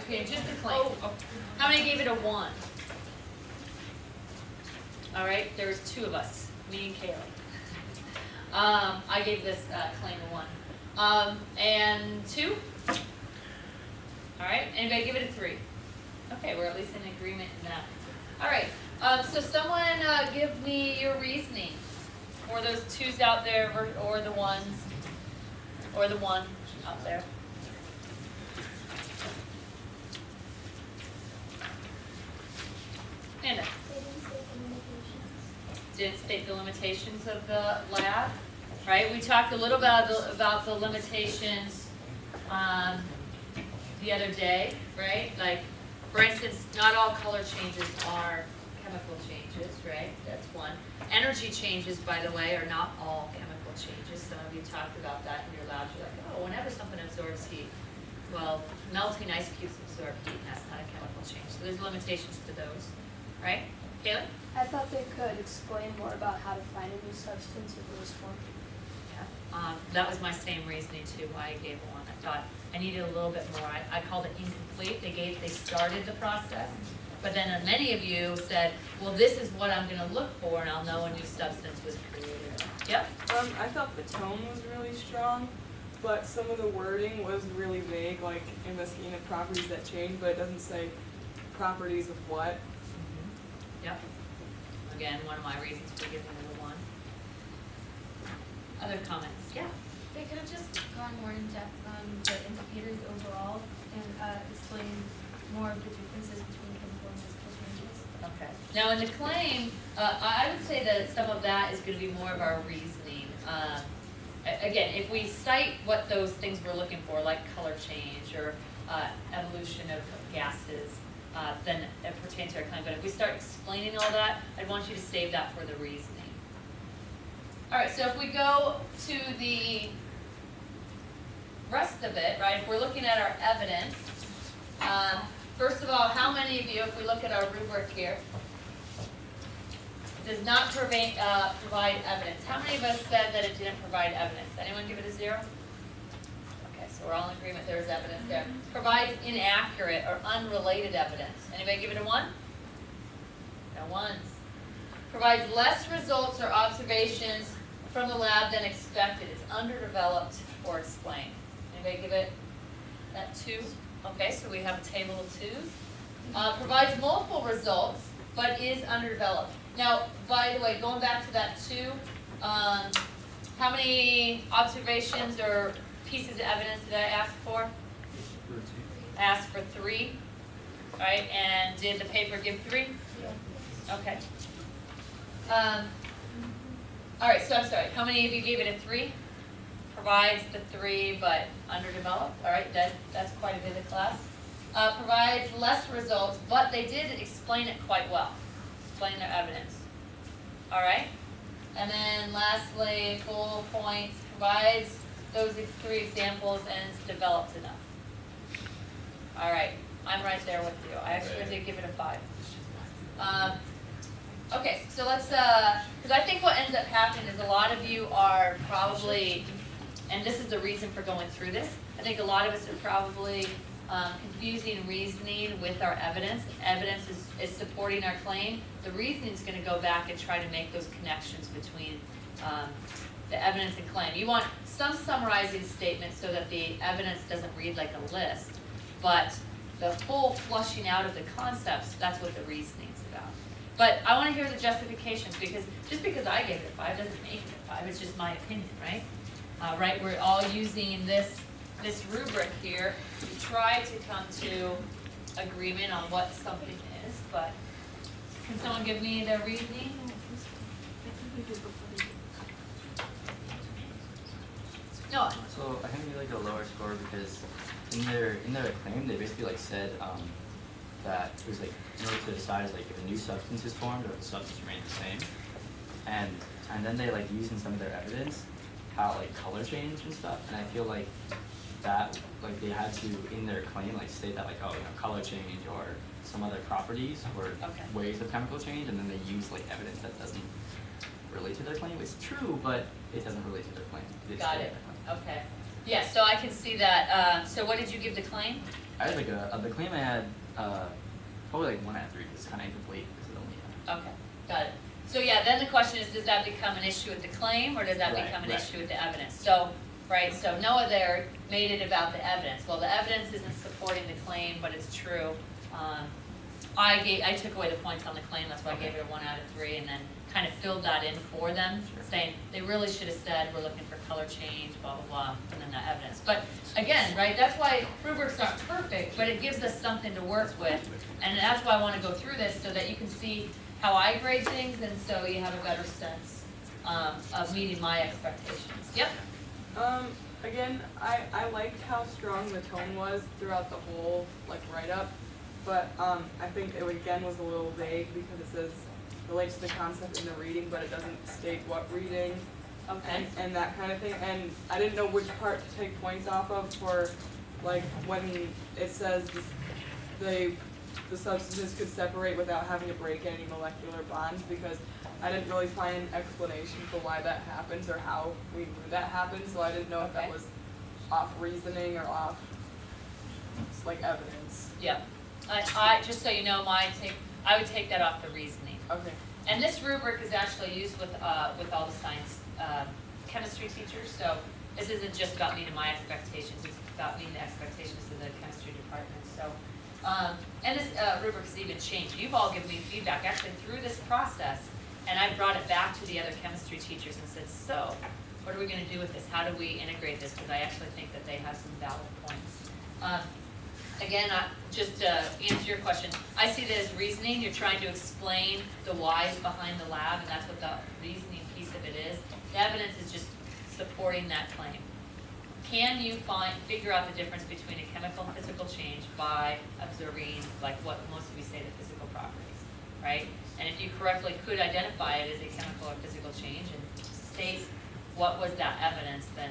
Okay, just the claim. Oh. How many gave it a 1? All right, there was 2 of us, me and Kaylee. I gave this claim a 1. And 2? All right, anybody give it a 3? Okay, we're at least in agreement in that. All right, so someone give me your reasoning for those 2s out there or the 1s, or the 1 out there. Anna. Didn't state the limitations of the lab, right? We talked a little about the limitations the other day, right? Like, for instance, not all color changes are chemical changes, right? That's one. Energy changes, by the way, are not all chemical changes. Some of you talked about that in your labs. You're like, oh, whenever something absorbs heat, well, melting ice cubes absorb heat, and that's not a chemical change. So there's limitations to those, right? Kayla? I thought they could explain more about how to find a new substance if it was formed. Yeah, that was my same reasoning too, why I gave 1. I thought I needed a little bit more. I called it incomplete. They started the process, but then many of you said, well, this is what I'm gonna look for and I'll know a new substance was created. Yep. I thought the tone was really strong, but some of the wording was really vague, like investigating the properties that change, but it doesn't say properties of what. Yep. Again, one of my reasons for giving it a 1. Other comments? Yeah. They could have just gone more in depth on the indicators overall and explained more of the differences between chemical and physical changes. Okay. Now in the claim, I would say that some of that is going to be more of our reasoning. Again, if we cite what those things we're looking for, like color change or evolution of gases, then it pertains to our claim. But if we start explaining all that, I'd want you to save that for the reasoning. All right, so if we go to the rest of it, right, if we're looking at our evidence, first of all, how many of you, if we look at our rubric here, does not provide evidence? How many of us said that it didn't provide evidence? Anyone give it a 0? Okay, so we're all in agreement there is evidence there. Provides inaccurate or unrelated evidence. Anybody give it a 1? No 1s. Provides less results or observations from the lab than expected. It's underdeveloped or explained. Anybody give it that 2? Okay, so we have a table of 2s. Provides multiple results, but is underdeveloped. Now, by the way, going back to that 2, how many observations or pieces of evidence did I ask for? I asked for 3, right? And did the paper give 3? Yeah. Okay. All right, so I'm sorry, how many of you gave it a 3? Provides the 3, but underdeveloped. All right, that's quite a bit of class. Provides less results, but they did explain it quite well. Explain their evidence. All right, and then lastly, full points. Provides those 3 examples and is developed enough. All right, I'm right there with you. I actually did give it a 5. Okay, so let's, because I think what ends up happening is a lot of you are probably, and this is the reason for going through this, I think a lot of us are probably confusing reasoning with our evidence. Evidence is supporting our claim. The reasoning is going to go back and try to make those connections between the evidence and claim. You want some summarizing statements so that the evidence doesn't read like a list, but the full flushing out of the concepts, that's what the reasoning's about. But I want to hear the justifications, because just because I gave it a 5 doesn't make it a 5. It's just my opinion, right? Right, we're all using this rubric here to try to come to agreement on what something is, but can someone give me the reasoning? No. So I think we like a lower score because in their claim they basically said that it was in order to decide if a new substance is formed or if the substance remains the same, and then they used in some of their evidence how color change and stuff, and I feel that they had to in their claim state that color change or some other properties or ways of chemical change, and then they use evidence that doesn't relate to their claim. It's true, but it doesn't relate to their claim. Got it. Okay. Yeah, so I can see that, so what did you give the claim? I had like the claim I had, probably like 1 out of 3, it's kinda incomplete, because it only, Okay, got it. So yeah, then the question is, does that become an issue with the claim, or does that Right, become an right. issue with the evidence? So, right, so Noah there made it about the evidence. Well, the evidence isn't supporting the claim, but it's true. I took away the points on the claim, that's why I gave it a 1 out of 3, and then kind of filled that in for them, Sure. saying, they really should have said, we're looking for color change, blah, blah, blah, and then the evidence. But again, right, that's why rubrics aren't perfect, but it gives us something to work with. And that's why I wanna go through this, so that you can see how I grade things, and so you have a better sense of meeting my expectations. Yep, Again, I liked how strong the tone was throughout the whole, like, write-up, but, I think it again was a little vague because it says, relates to the concept in the reading, but it doesn't state what reading, okay. and that kind of thing, and I didn't know which part to take points off of for, like, when it says the substances could separate without having to break any molecular bonds, because I didn't really find an explanation for why that happens or how we knew that happened, so I didn't know if that Okay. was off reasoning or off, like, evidence. Yep. I, just so you know, I would take that off the reasoning. Okay. And this rubric is actually used with all the science, chemistry teachers, so this isn't just about meeting my expectations, it's about meeting the expectations of the chemistry department, so. And this rubric has even changed. You've all given me feedback actually through this process, and I brought it back to the other chemistry teachers and said, so, what are we gonna do with this? How do we integrate this? Because I actually think that they have some valid points. Again, just to answer your question, I see that as reasoning. You're trying to explain the whys behind the lab, and that's what the reasoning piece of it is. The evidence is just supporting that claim. Can you figure out the difference between a chemical and physical change by observing, like what most of you say, the physical properties, right? And if you correctly could identify it as a chemical or physical change and state what was that evidence, then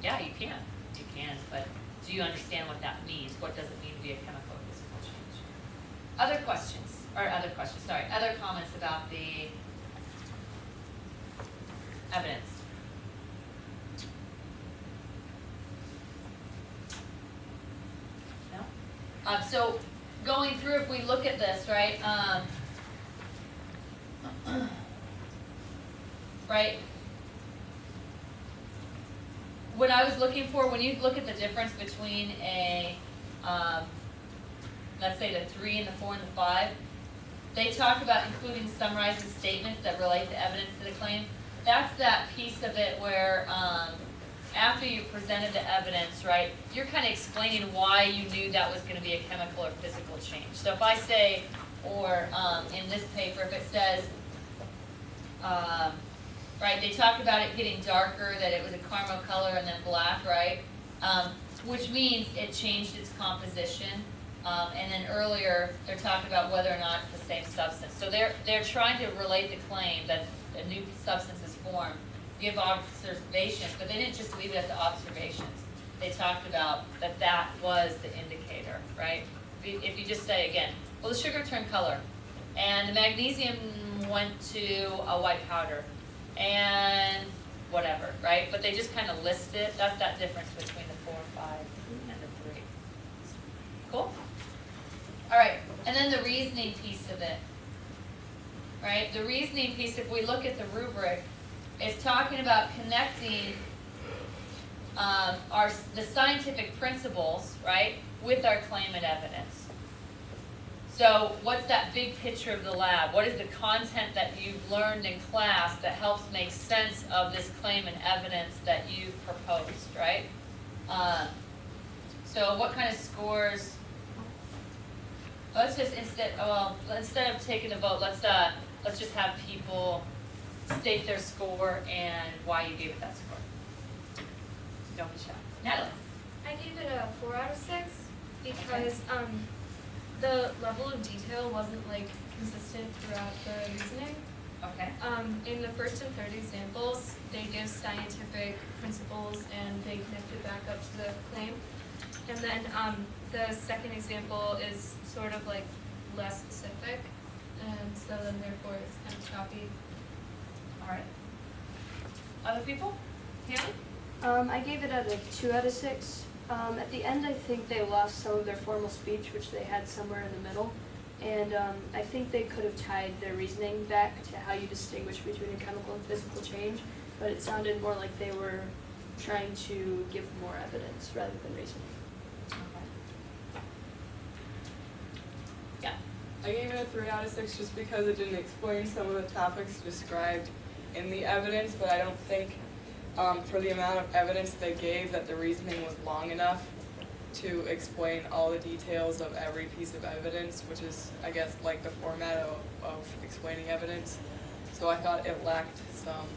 yeah, you can, but do you understand what that means? What does it mean to be a chemical or physical change? Other comments about the evidence? No? So going through, if we look at this, right, right? What I was looking for, when you look at the difference between a, let's say the 3 and the 4 and the 5, they talk about including summarizing statements that relate the evidence to the claim. That's that piece of it where, after you presented the evidence, right, you're kind of explaining why you knew that was going to be a chemical or physical change. So if I say, or in this paper, if it says, right, they talked about it getting darker, that it was a caramel color and then black, right? Which means it changed its composition. And then earlier, they're talking about whether or not it's the same substance. So they're trying to relate the claim that a new substance is formed, give observations, but they didn't just leave it at the observations. They talked about that was the indicator, right? If you just say again, well, the sugar turned color, and the magnesium went to a white powder, and whatever, right? But they just kind of list it. That's that difference between the 4 and 5 and the 3. Cool? All right, and then the reasoning piece of it, right? The reasoning piece, if we look at the rubric, is talking about connecting the scientific principles, right, with our claim and evidence. So what's that big picture of the lab? What is the content that you've learned in class that helps make sense of this claim and evidence that you've proposed, right? So what kind of scores? Let's just instead of taking a vote, let's just have people state their score and why you gave it that score. Don't be shy. Natalie. I gave it a 4 out of 6 because the level of detail wasn't like consistent throughout the reasoning. Okay. In the first and third examples, they give scientific principles and they connect it back up to the claim. And then the second example is sort of like less specific, and so then therefore it's kind of choppy. All right. Other people? Hannah? I gave it a 2 out of 6. At the end, I think they lost some of their formal speech, which they had somewhere in the middle. And I think they could have tied their reasoning back to how you distinguish between a chemical and physical change, but it sounded more like they were trying to give more evidence rather than reasoning. Yeah. I gave it a 3 out of 6 just because it didn't explain some of the topics described in the evidence, but I don't think for the amount of evidence they gave that the reasoning was long enough to explain all the details of every piece of evidence, which is, I guess, like the format of explaining evidence. So I thought it lacked some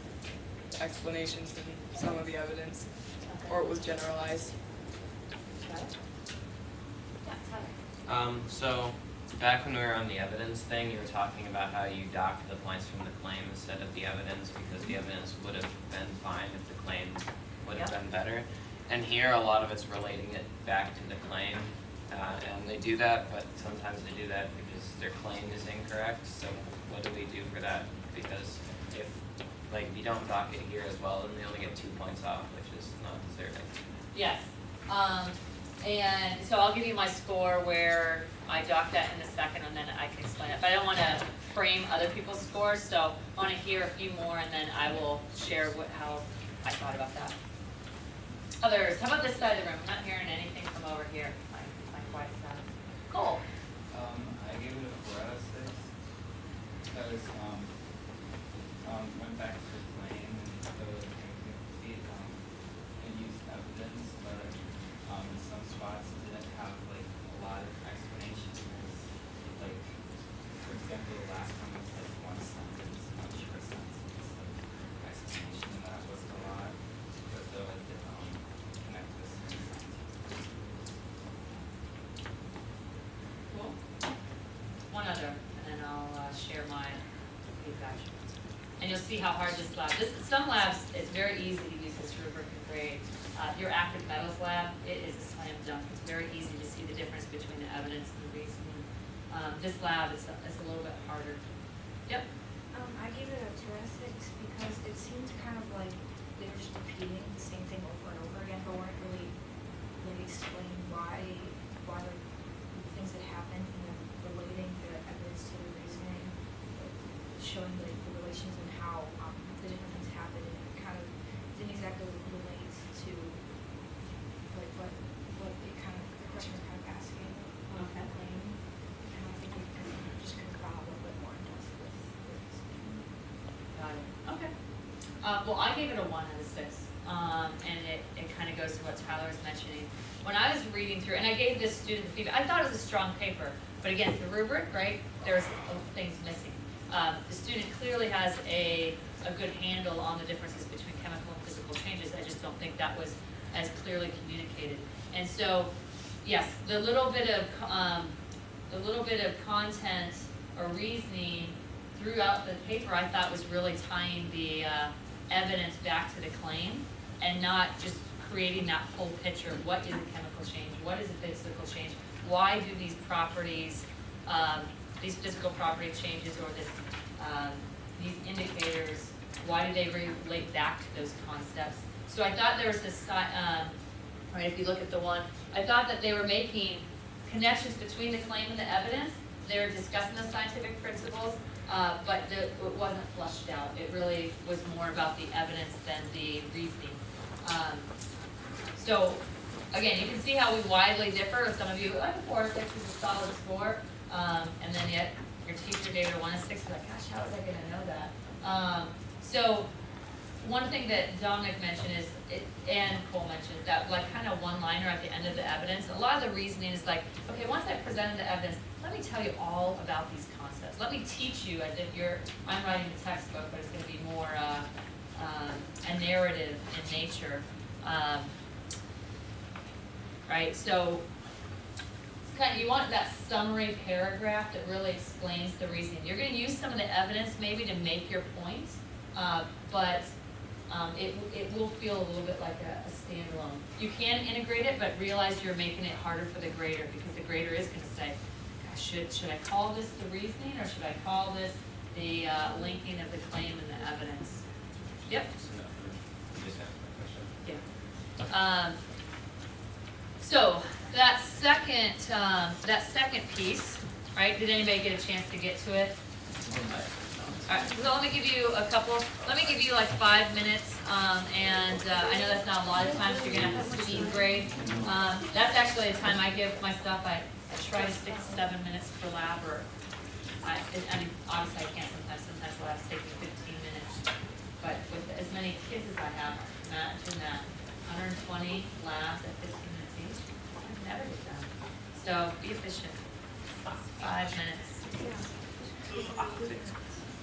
explanations in some of the evidence, or it was generalized. So back when we were on the evidence thing, you were talking about how you docked the points from the claim instead of the evidence because the evidence would have been fine if the claim would have been better. And here, a lot of it's relating it back to the claim, and they do that, but sometimes they do that because their claim is incorrect. So what do we do for that? Because if you don't dock it here as well, then they only get 2 points off, which is not deserving. Yes. And so I'll give you my score where I dock that in a second and then I can explain it. But I don't want to frame other people's scores, so I want to hear a few more and then I will share how I thought about that. Others, how about this side of the room? I'm not hearing anything from over here. My quiet side. Cool. I gave it a 4 out of 6 because went back to the claim and the it used evidence, but in some spots it didn't have a lot of explanation. Like for example, the last one was one sentence, one short sentence, explanation, and that was a lot. But though it did connect this. Cool. One other, and then I'll share my feedback. And you'll see how hard this lab, some labs, it's very easy to use this rubric and grade. Your active metals lab, it is a slam dunk. It's very easy to see the difference between the evidence and the reasoning. This lab, it's a little bit harder. Yep. I gave it a 2 out of 6 because it seemed kind of like they were just repeating the same thing over and over again, but weren't really explaining why the things that happened and then relating the evidence to the reasoning, showing the relations and how the different things happened, and it kind of didn't exactly relate to what it kind of the question was kind of asking of that claim. And I think we just could have gone a little bit more in depth with reasoning. Got it. Okay. Well, I gave it a 1 out of 6. And it kind of goes to what Tyler was mentioning. When I was reading through, and I gave this student feedback, I thought it was a strong paper, but again, the rubric, right, there's things missing. The student clearly has a good handle on the differences between chemical and physical changes. I just don't think that was as clearly communicated. And so, yes, the little bit of content or reasoning throughout the paper I thought was really tying the evidence back to the claim and not just creating that full picture. What is a chemical change? What is a physical change? Why do these properties, these physical property changes or these indicators, why do they relate back to those concepts? So I thought there was this, right, if you look at the one, I thought that they were making connections between the claim and the evidence. They were discussing the scientific principles, but it wasn't flushed out. It really was more about the evidence than the reasoning. So again, you can see how we widely differ. Some of you, like a 4 or 6 is a solid score, and then yet your teacher gave it a 1 or 6. You're like, gosh, how was I going to know that? So one thing that Dominic mentioned is, and Cole mentioned, that kind of one-liner at the end of the evidence. A lot of the reasoning is like, okay, once I've presented the evidence, let me tell you all about these concepts. Let me teach you as if I'm writing a textbook, but it's going to be more a narrative in nature. Right, so it's kind of, you want that summary paragraph that really explains the reasoning. You're going to use some of the evidence maybe to make your point, but it will feel a little bit like a standalone. You can integrate it, but realize you're making it harder for the grader because the grader is going to say, gosh, should I call this the reasoning or should I call this the linking of the claim and the evidence? Yep. You just have a question. Yeah. So that second piece, right? Did anybody get a chance to get to it? Alright, so let me give you like 5 minutes, and I know that's not a lot of time, so you're gonna have to speed grade. That's actually the time I give my stuff, I try to stick to 7 minutes per lab, or, I mean, obviously I can't sometimes labs take me 15 minutes. But with as many kids as I have, imagine that, 120 labs at 15 minutes each, I never get done. So be efficient, 5 minutes.